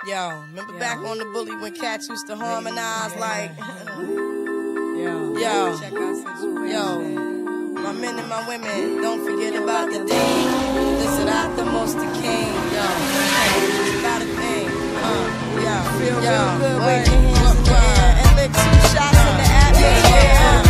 Yo, remember back on the bully when cats used to harmonize like, yo, my men and my women, don't forget about the dean. Listen out the most the king, yo. Got a thing, feel real good, wave your hands in the air and lick 2 shots in the atmosphere.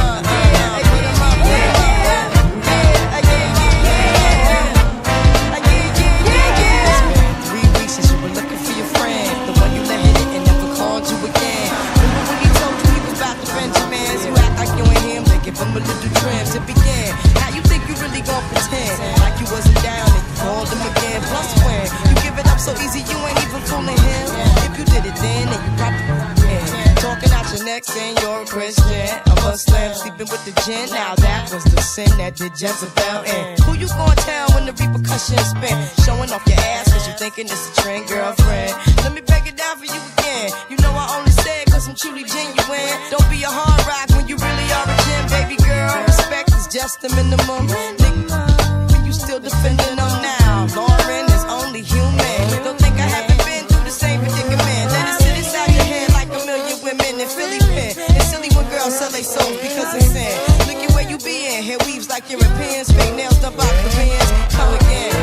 From a little trim to begin. How you think you really gon' pretend like you wasn't down and you called him again? Plus when you give it up so easy, you ain't even fooling him. If you did it then you probably talking out your neck saying you're a Christian, a Muslim, sleeping with the gin. Now that was the sin that did Jezebel in. Who you gon' tell when the repercussions spin? Showing off your ass cause you thinking it's a trend, girlfriend. Let me break it down for you again. You know I only say it cause I'm truly genuine. Don't be a hard rock when you really are a gem, baby girl. Respect is just the minimum. Nigga, you still defending them now. Lauren is only human. Don't think I haven't been through the same predicament. Let it sit inside your head like a million women in Philly pen. It's silly when girls sell their souls because it's sin. Look at where you be in. Hair weaves like Europeans. Fake nails up out the bins. Come again.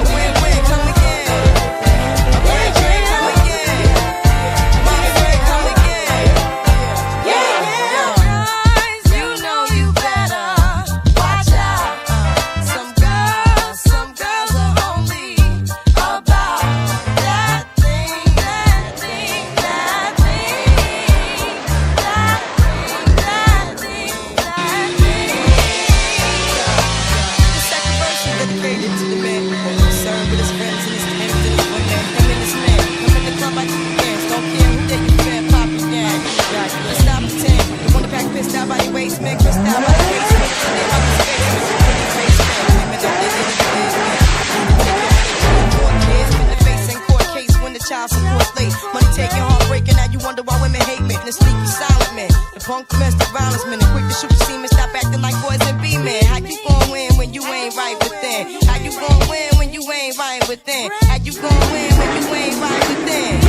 A win-win. Come again. A win-win. Come again. My friend, come again. Guys, you know you better watch out. Some girls are only about that thing. The second verse is dedicated to the man concerned with his friends and his friends and his women. Him and his men. Come in the club like you dance. Don't care who they you fan, poppin' gang. Let's stop pretend. You wanna pack pissed out by your waist, man. Crissed out by the basement. They love his face, man. Pretty face, man. Women don't live in the basement. Court kids, in the face in court case when the child support's late. Money taking, heartbreaking. Now you wonder why women hate men. The sneaky silent man. The punk domestic violence man. The quick to shoot the semen. Stop acting like boys and be men. How you gon' win when you ain't right within? How you gon' win when you ain't right within? How you gon' win when you ain't right within?